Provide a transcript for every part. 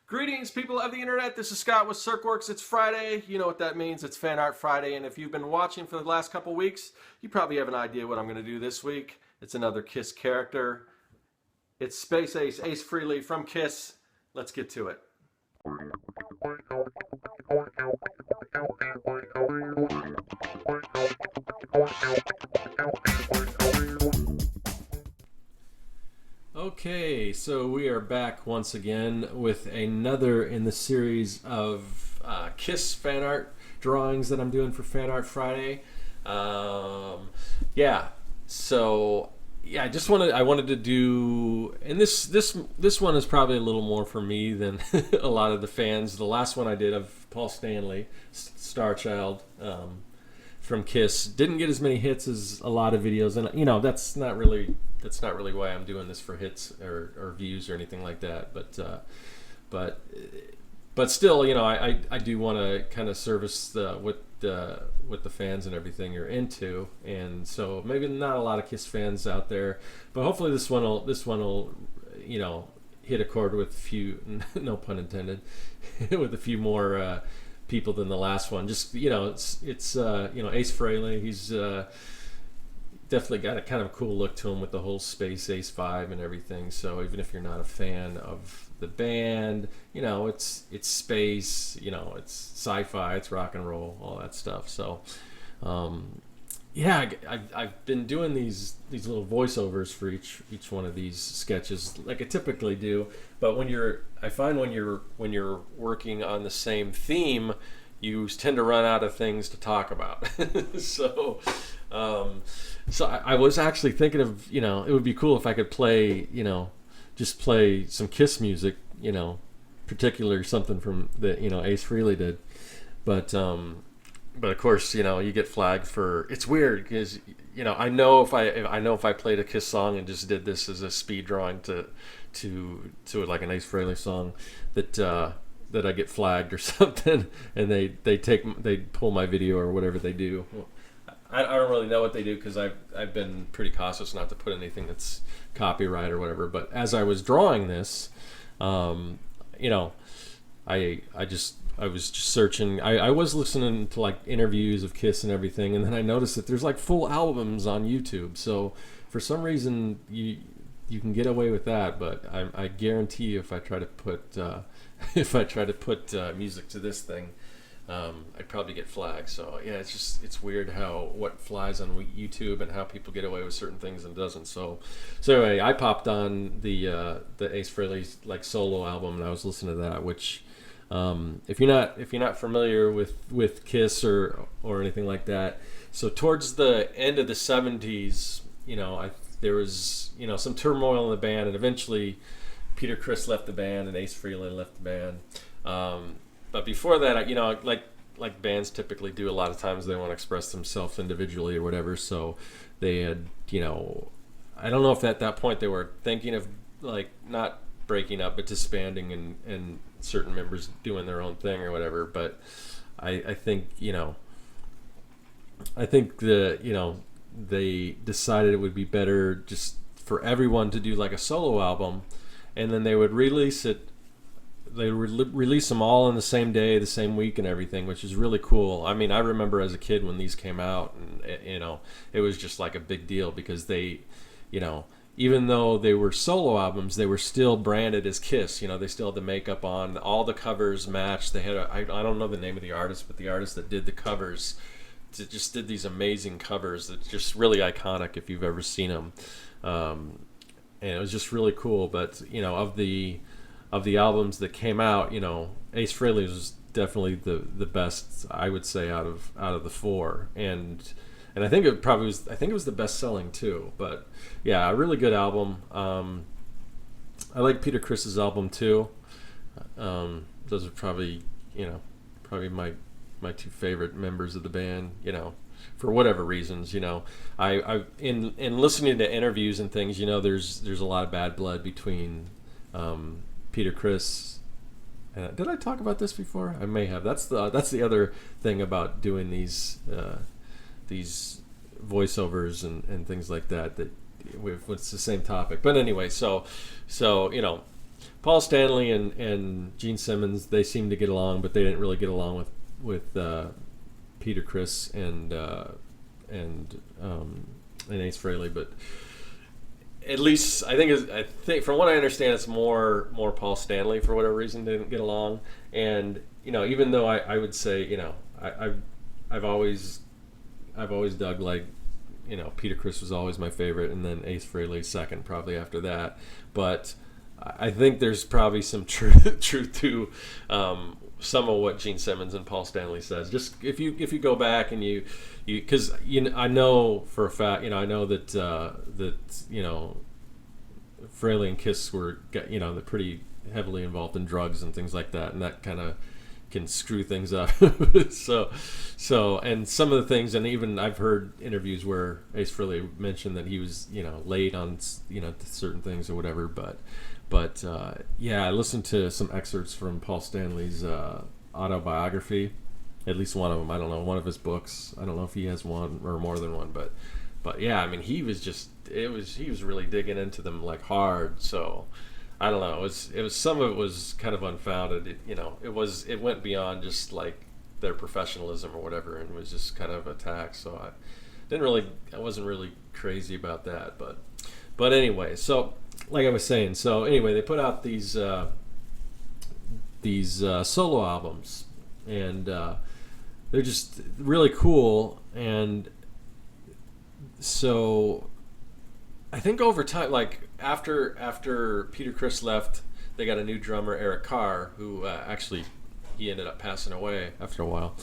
Greetings, people of the internet. This is Scott with CircWorks. It's Friday. You know what that means. It's Fan Art Friday. And if you've been watching for the last couple weeks, you probably have an idea what I'm going to do this week. It's another Kiss character. It's Space Ace, Ace Frehley from Kiss. Let's get to it. Okay, so we are back once again with another in the series of Kiss fan art drawings that I'm doing for Fan Art Friday. I wanted to do, and this one is probably a little more for me than a lot of the fans. The last one I did of Paul Stanley, Star Child, from Kiss, didn't get as many hits as a lot of videos, and that's not really why I'm doing this for hits or views or anything like that. But still, I do want to kind of service what the fans and everything are into, and so maybe not a lot of Kiss fans out there, but hopefully this one will hit a chord with a few, no pun intended, with a few more people than the last one. Just it's Ace Frehley. He's definitely got a kind of cool look to him with the whole Space Ace vibe and everything. So even if you're not a fan of the band, it's space, it's sci-fi, it's rock and roll, all that stuff. So I've been doing these little voiceovers for each one of these sketches, like I typically do. But when you're working on the same theme, you tend to run out of things to talk about. So I was actually thinking of, it would be cool if I could play, just play some Kiss music, particularly something from that Ace Frehley did. But of course, you get flagged for. It's weird because I know if I played a Kiss song and just did this as a speed drawing to like an Ace Frehley song, that I get flagged or something, and they pull my video or whatever they do. I don't really know what they do because I've been pretty cautious not to put anything that's copyright or whatever. But as I was drawing this, I was just searching. I was listening to like interviews of Kiss and everything, and then I noticed that there's like full albums on YouTube. So for some reason you can get away with that, but I guarantee you if I try to put music to this thing, I'd probably get flagged. So yeah, it's weird what flies on YouTube and how people get away with certain things and doesn't. So anyway, I popped on the Ace Frehley like solo album, and I was listening to that, which if you're not familiar with Kiss or anything like that, so towards the end of the 70s, there was some turmoil in the band, and eventually Peter Criss left the band and Ace Frehley left the band. But before that, like bands typically do, a lot of times they want to express themselves individually or whatever. So they had, I don't know if at that point they were thinking of like not breaking up but disbanding and certain members doing their own thing or whatever. But I think they decided it would be better just for everyone to do like a solo album, and then they would release it. They release them all on the same day, the same week, and everything, which is really cool. I mean, I remember as a kid when these came out, and it was just like a big deal because they, even though they were solo albums, they were still branded as Kiss. They still had the makeup on, all the covers matched. They had I don't know the name of the artist, but the artist that did the covers just did these amazing covers that just really iconic if you've ever seen them, and it was just really cool. But of the albums that came out, Ace Frehley was definitely the best, I would say, out of the four, and I think it probably was. I think it was the best selling too. But yeah, a really good album. I like Peter Criss's album too. Those are probably my two favorite members of the band. For whatever reasons, I in listening to interviews and things, there's a lot of bad blood between Peter Criss. Did I talk about this before? I may have. That's the other thing about doing these voiceovers and things like that. That it's the same topic. But anyway, so Paul Stanley and Gene Simmons, they seemed to get along, but they didn't really get along with Peter Criss and Ace Frehley. But at least I think from what I understand, it's more Paul Stanley for whatever reason didn't get along. And even though I would say I've always dug, like, Peter Criss was always my favorite, and then Ace Frehley second, probably after that. But I think there's probably some truth to some of what Gene Simmons and Paul Stanley says. Just if you go back and because I know for a fact, I know that Frehley and Kiss were they're pretty heavily involved in drugs and things like that, and that kind of can screw things up. so and some of the things, and even I've heard interviews where Ace Frehley mentioned that he was late on certain things or whatever, but I listened to some excerpts from Paul Stanley's autobiography, at least one of them. I don't know, one of his books. I don't know if he has one or more than one, but yeah, I mean, he was really digging into them like hard. So I don't know. It was some of it was kind of unfounded. It went beyond just like their professionalism or whatever, and was just kind of attack. So I wasn't really crazy about that. But anyway, so like I was saying, so anyway, they put out these solo albums, and they're just really cool. And so I think over time, like after Peter Criss left, they got a new drummer, Eric Carr, who actually he ended up passing away after a while.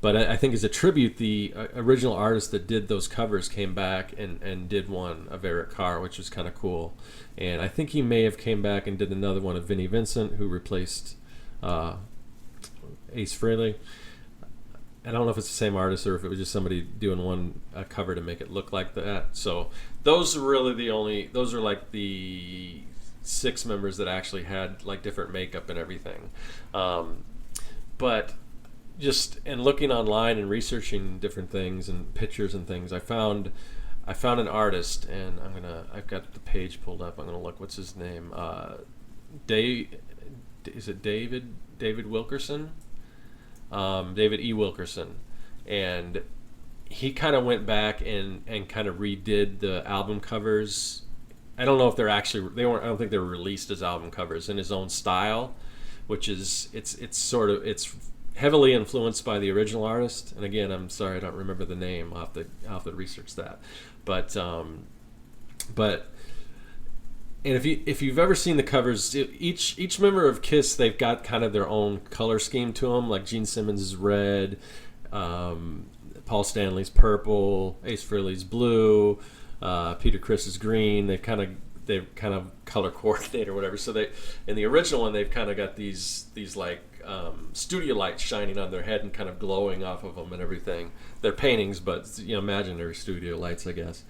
But I think as a tribute, the original artist that did those covers came back and did one of Eric Carr, which was kind of cool. And I think he may have came back and did another one of Vinnie Vincent, who replaced Ace Frehley. I don't know if it's the same artist or if it was just somebody doing a cover to make it look like that. So those are really those are like the 6 members that actually had like different makeup and everything. But just in looking online and researching different things and pictures and things, I found an artist, and I've got the page pulled up. I'm gonna look. What's his name? Is it David Wilkerson? David E. Wilkerson, and he kind of went back and kind of redid the album covers. I don't know if I don't think they were released as album covers, in his own style, which is it's heavily influenced by the original artist. And again, I'm sorry I don't remember the name. I'll have to research that. But and if you've ever seen the covers, each member of Kiss, they've got kind of their own color scheme to them. Like Gene Simmons is red, Paul Stanley's purple, Ace Frehley's blue, Peter Criss is green. They've kind of color coordinate or whatever. So in the original one, they've kind of got these like studio lights shining on their head and kind of glowing off of them and everything. They're paintings, but imaginary studio lights, I guess.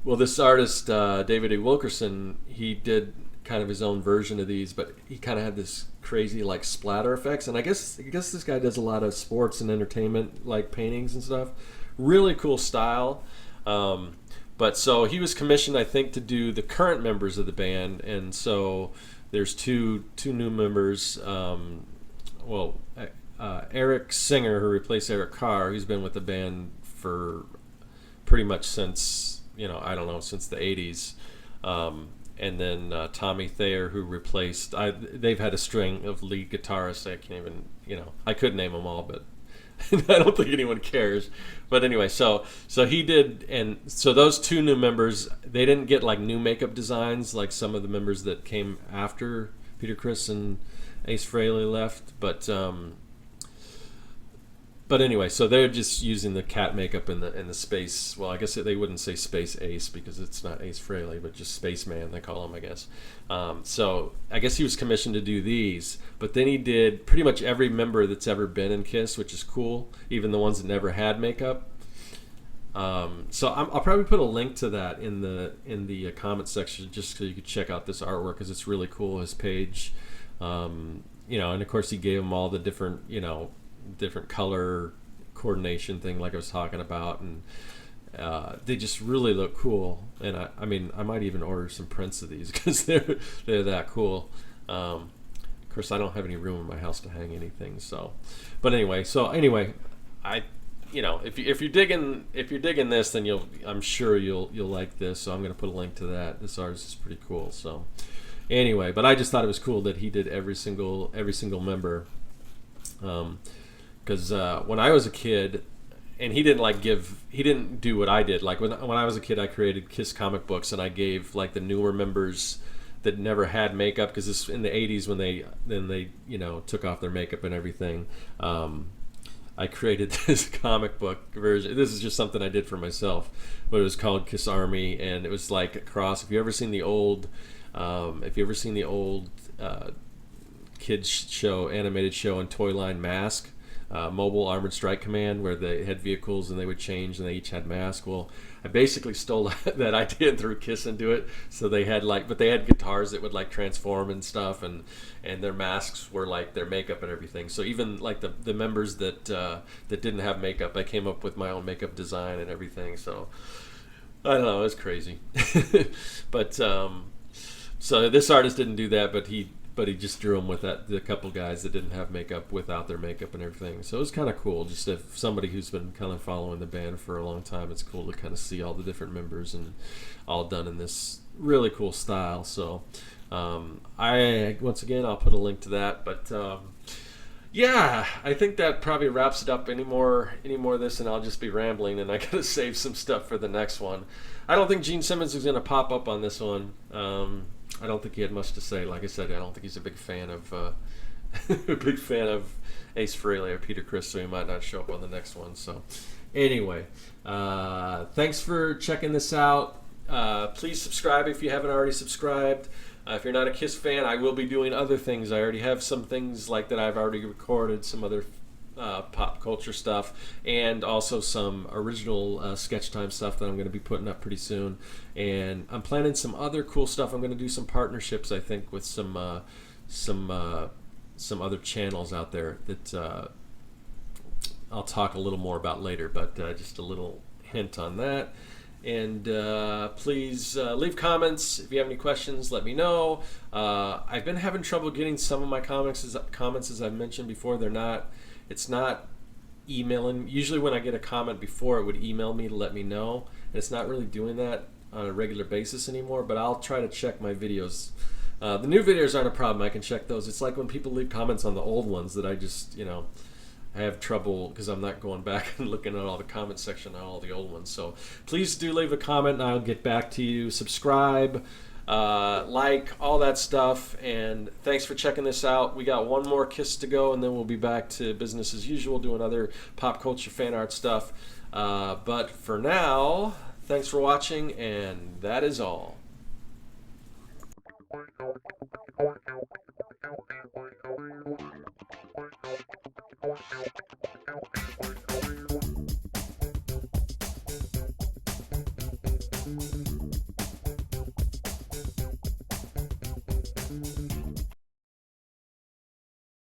Well, this artist, David E. Wilkerson, he did kind of his own version of these, but he kind of had this crazy like splatter effects. And I guess this guy does a lot of sports and entertainment like paintings and stuff. Really cool style. But so he was commissioned, I think, to do the current members of the band. And so there's two new members. Eric Singer, who replaced Eric Carr, he's been with the band for pretty much since since the 80s. And then Tommy Thayer, who replaced, they've had a string of lead guitarists. I can't even, I could name them all, but I don't think anyone cares. But anyway, so he did, and so those 2 new members, they didn't get like new makeup designs like some of the members that came after Peter Criss and Ace Frehley left, But anyway, so they're just using the cat makeup in the space. Well, I guess they wouldn't say Space Ace because it's not Ace Frehley, but just Spaceman they call him, I guess. So I guess he was commissioned to do these, but then he did pretty much every member that's ever been in Kiss, which is cool, even the ones that never had makeup. So I'll probably put a link to that in the comment section just so you could check out this artwork because it's really cool. His page, and of course he gave them all the different color coordination thing like I was talking about, and They just really look cool, and I mean, I might even order some prints of these because they're that cool. Of course, I don't have any room in my house to hang anything, so. But anyway, I, if you're digging this, then I'm sure you'll like this. So I'm going to put a link to that. This artist is pretty cool. So anyway, but I just thought it was cool that he did every single member, because when I was a kid. And he didn't do what I did. Like when I was a kid, I created Kiss comic books, and I gave like the newer members that never had makeup, because this in the 80s when they took off their makeup and everything. I created this comic book version. This is just something I did for myself, but it was called Kiss Army, and it was like a cross. If you ever seen the old kids show, animated show on Toyline Mask. Mobile Armored Strike Command, where they had vehicles and they would change and they each had masks. Well, I basically stole that idea and threw Kiss into it. So they had but they had guitars that would like transform and stuff, and their masks were like their makeup and everything. So even like the members that didn't have makeup, I came up with my own makeup design and everything. So I don't know, it was crazy. But so this artist didn't do that, but he just drew them with the couple guys that didn't have makeup without their makeup and everything. So it was kind of cool. Just if somebody who's been kind of following the band for a long time, it's cool to kind of see all the different members and all done in this really cool style. So once again, I'll put a link to that. But yeah, I think that probably wraps it up. Any more of this, and I'll just be rambling, and I gotta save some stuff for the next one. I don't think Gene Simmons is gonna pop up on this one. I don't think he had much to say. Like I said, I don't think he's a big fan of Ace Frehley or Peter Criss, so he might not show up on the next one. So anyway, thanks for checking this out. Please subscribe if you haven't already subscribed. If you're not a Kiss fan, I will be doing other things. I already have some things like that I've already recorded, some other pop culture stuff, and also some original sketch time stuff that I'm going to be putting up pretty soon. And I'm planning some other cool stuff. I'm going to do some partnerships, I think, with some other channels out there that I'll talk a little more about later, but just a little hint on that. And please leave comments. If you have any questions, let me know. I've been having trouble getting some of my comments, as I've mentioned before. It's not emailing. Usually when I get a comment before, it would email me to let me know. And it's not really doing that on a regular basis anymore, but I'll try to check my videos. The new videos aren't a problem. I can check those. It's like when people leave comments on the old ones that I just, I have trouble because I'm not going back and looking at all the comment section on all the old ones. So please do leave a comment and I'll get back to you. Subscribe, like, all that stuff. And thanks for checking this out. We got one more Kiss to go, and then we'll be back to business as usual, doing other pop culture fan art stuff. But for now, thanks for watching, and that is all.